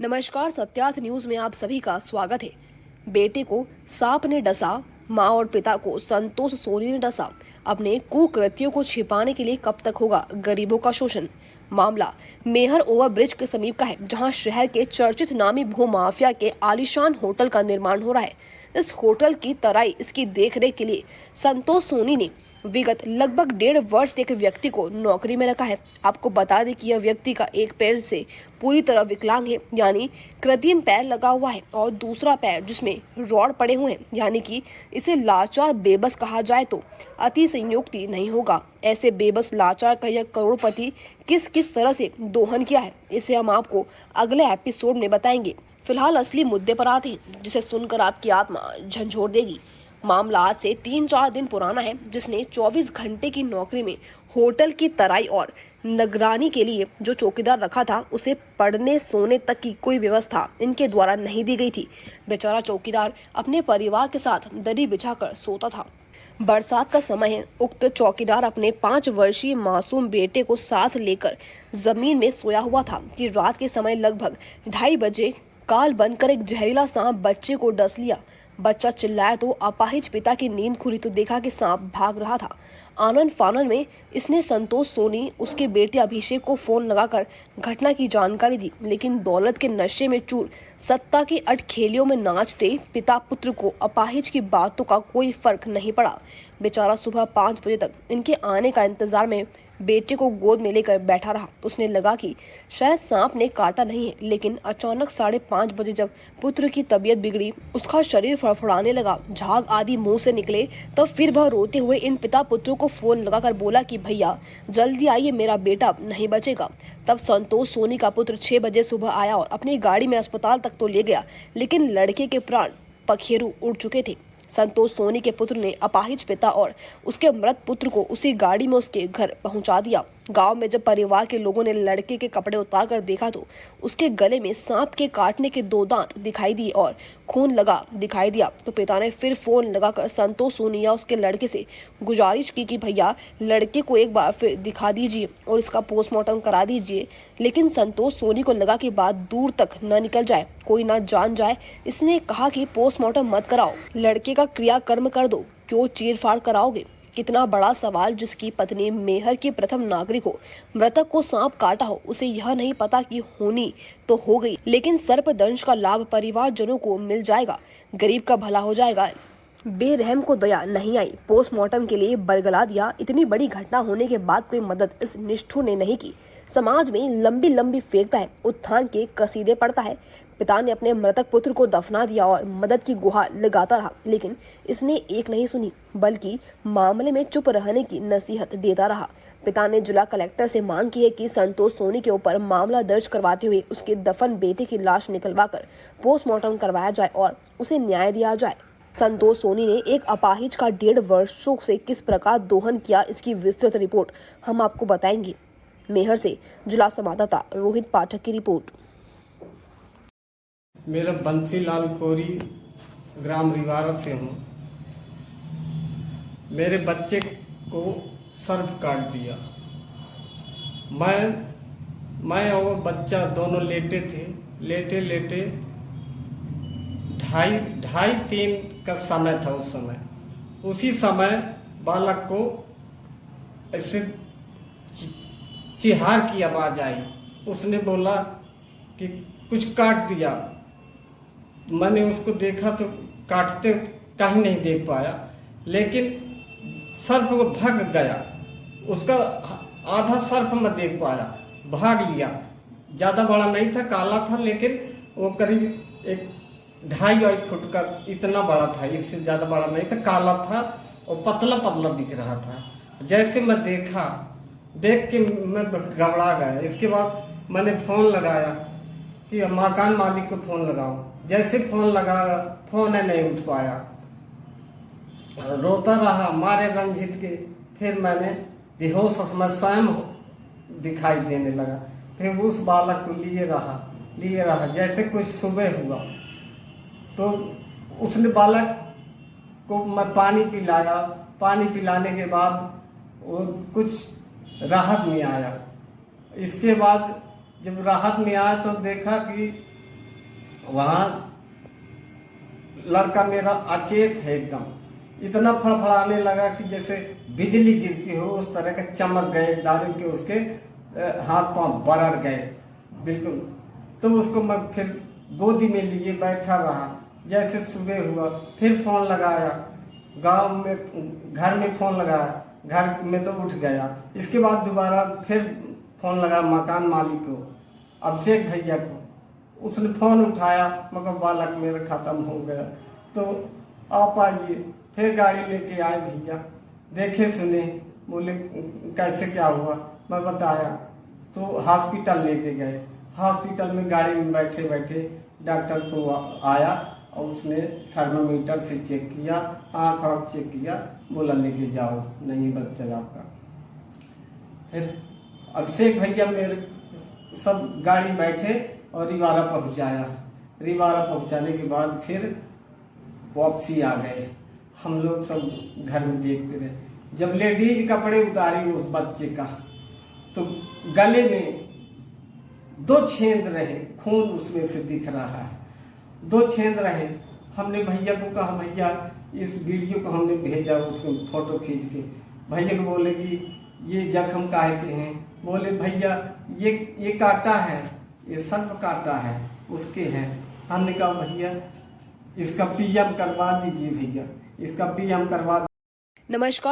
नमस्कार, सत्यार्थ न्यूज में आप सभी का स्वागत है। बेटे को सांप ने डसा, मां और पिता को संतोष सोनी ने डसा। अपने कुकृत्यों को छिपाने के लिए कब तक होगा गरीबों का शोषण। मामला मेहर ओवरब्रिज के समीप का है, जहां शहर के चर्चित नामी भू माफिया के आलीशान होटल का निर्माण हो रहा है। इस होटल की तराई इसकी देखरेख के लिए संतोष सोनी ने विगत लगभग 1.5 वर्ष से एक व्यक्ति को नौकरी में रखा है। आपको बता दें कि यह व्यक्ति का एक पैर से पूरी तरह विकलांग है, यानी कृत्रिम पैर लगा हुआ है, और दूसरा पैर जिसमें रॉड पड़े हुए हैं, यानी कि इसे लाचार बेबस कहा जाए तो अति संयुक्ति नहीं होगा। ऐसे बेबस लाचार का यह करोड़पति किस किस तरह से दोहन किया है, इसे हम आपको अगले एपिसोड में बताएंगे। फिलहाल असली मुद्दे पर आते हैं, जिसे सुनकर आपकी आत्मा झंझोर देगी। मामला आज से 3-4 दिन पुराना है, जिसने 24 घंटे की नौकरी में होटल की तराई और निगरानी के लिए जो चौकीदार रखा था, उसे पढ़ने सोने तक की कोई व्यवस्था इनके द्वारा नहीं दी गई थी। बेचारा चौकीदार अपने परिवार के साथ दरी बिछाकर सोता था। बरसात का समय है। उक्त चौकीदार अपने 5 वर्षीय मासूम बेटे को साथ लेकर जमीन में सोया हुआ था कि रात के समय लगभग 2:30 बजे काल बनकर एक जहरीला सांप बच्चे को डस लिया। बच्चा चिल्लाया तो अपाहिज पिता की नींद खुली तो देखा कि सांप भाग रहा था। आनन फानन में इसने संतोष सोनी उसके बेटे अभिषेक को फोन लगाकर घटना की जानकारी दी, लेकिन दौलत के नशे में चूर सत्ता की अटखेलियों में नाचते पिता पुत्र को अपाहिज की बातों का कोई फर्क नहीं पड़ा। बेचारा सुबह 5 बजे तक इनके आने का इंतजार में बेटे को गोद में लेकर बैठा रहा। उसने लगा कि शायद सांप ने काटा नहीं है, लेकिन अचानक 5:30 बजे जब पुत्र की तबीयत बिगड़ी, उसका शरीर फड़फड़ाने लगा, झाग आदि मुंह से निकले, तब फिर वह रोते हुए इन पिता पुत्रों को फोन लगाकर बोला कि भैया जल्दी आइए, मेरा बेटा नहीं बचेगा। तब संतोष सोनी का पुत्र 6 बजे सुबह आया और अपनी गाड़ी में अस्पताल तक तो ले गया, लेकिन लड़के के प्राण पखेरु उड़ चुके थे। संतोष सोनी के पुत्र ने अपाहिज पिता और उसके मृत पुत्र को उसी गाड़ी में उसके घर पहुंचा दिया। गांव में जब परिवार के लोगों ने लड़के के कपड़े उतार कर देखा तो उसके गले में सांप के काटने के 2 दांत दिखाई दिए और खून लगा दिखाई दिया। तो पिता ने फिर फोन लगाकर संतोष सोनी या उसके लड़के से गुजारिश की कि भैया लड़के को एक बार फिर दिखा दीजिए और इसका पोस्टमार्टम करा दीजिए। लेकिन संतोष सोनी को लगा कि बात दूर तक न निकल जाए, कोई ना जान जाए। इसने कहा कि पोस्टमार्टम मत कराओ, लड़के का क्रियाकर्म कर दो, क्यों चीरफाड़ कराओगे। कितना बड़ा सवाल। जिसकी पत्नी मेहर की प्रथम नागरिक हो, मृतक को सांप काटा हो, उसे यह नहीं पता कि होनी तो हो गई, लेकिन सर्पदंश का लाभ परिवारजनों को मिल जाएगा, गरीब का भला हो जाएगा। बेरहम को दया नहीं आई, पोस्टमार्टम के लिए बरगला दिया। इतनी बड़ी घटना होने के बाद कोई मदद इस निष्ठुर ने नहीं की। समाज में लंबी लंबी फेंकता है, उत्थान के कसीदे पढ़ता है। पिता ने अपने मृतक पुत्र को दफना दिया और मदद की गुहार लगाता रहा, लेकिन इसने एक नहीं सुनी, बल्कि मामले में चुप रहने की नसीहत देता रहा। पिता ने जिला कलेक्टर से मांग की है कि संतोष सोनी के ऊपर मामला दर्ज करवाते हुए उसके दफन बेटे की लाश निकलवाकर पोस्टमार्टम करवाया जाए और उसे न्याय दिया जाए। संतोष सोनी ने एक अपाहिज का 1.5 वर्षों से किस प्रकार दोहन किया, इसकी विस्तृत रिपोर्ट हम आपको बताएंगे। मेहर से जिला संवाददाता रोहित पाठक की रिपोर्ट। मेरा बंसीलाल कोरी, ग्राम रिवारा से हूँ। मेरे बच्चे को सर्प काट दिया। मैं और बच्चा दोनों लेटे थे। लेटे 2:30-3 का समय था उस समय। उसी समय बालक को ऐसे चिहार की आवाज आई। उसने बोला कि कुछ काट दिया। मैंने उसको देखा तो काटते कहीं नहीं देख पाया, लेकिन सर्प वो भाग गया। उसका आधा सर्प मैं देख पाया, भाग लिया। ज़्यादा बड़ा नहीं था, काला था, लेकिन वो करीब 2.5 फुट का इतना बड़ा था, इससे ज़्यादा बड़ा नहीं था, काला था और पतला पतला दिख रहा था। जैसे मैं देख के मैं घबरा गया। इसके बाद मैंने फ़ोन लगाया कि मकान मालिक को फ़ोन लगाओ। जैसे फ़ोन लगाया, फ़ोन नहीं उठ पाया, रोता रहा मारे रंजित के। फिर मैंने बेहोश में स्वयं दिखाई देने लगा। फिर उस बालक को लिए रहा। जैसे कुछ सुबह हुआ तो उसने बालक को मैं पानी पिलाया। पानी पिलाने के बाद वो कुछ राहत में आया। इसके बाद जब राहत में आया तो देखा कि वहाँ लड़का मेरा अचेत है एकदम, इतना फड़फड़ाने लगा कि जैसे बिजली गिरती हो उस तरह का चमक गए, दारू के उसके हाथ पांव बरड़ गए बिल्कुल। तो उसको मैं फिर गोदी में लिए बैठा रहा। जैसे सुबह हुआ फिर फोन लगाया, गांव में घर में फोन लगाया, घर में तो उठ गया। इसके बाद दोबारा फिर फोन लगा मकान मालिक को, अभिषेक भैया को। उसने फोन उठाया, मगर बालक मेरा खत्म हो गया। तो आप आइए। फिर गाड़ी लेके आए भैया, देखे सुने, बोले कैसे क्या हुआ, मैं बताया। तो हॉस्पिटल लेके गए। हॉस्पिटल में गाड़ी में बैठे बैठे डॉक्टर को आया और उसने थर्मामीटर से चेक किया, आँख चेक किया, बोला लेके जाओ, नहीं बच्चा आपका। फिर अभिषेक भैया मेरे सब गाड़ी बैठे और रिवारा पहुंचाया। रिवारा पहुंचाने के बाद फिर वापसी आ गए। हम लोग सब घर में देखते रहे। जब लेडीज कपड़े उतारी उस बच्चे का, तो गले में 2 छेद रहे, खून उसमें से दिख रहा है, 2 छेद रहे। हमने भैया को कहा, भैया इस वीडियो को हमने भेजा, उसको फोटो खींच के। भैया को बोले कि ये जख्म काहे के हैं? बोले भैया ये काटा है, ये सर्प काटा है, उसके हैं। हमने कहा भैया इसका पीएम करवा दीजिए, भैया इसका पीएम करवा। नमस्कार।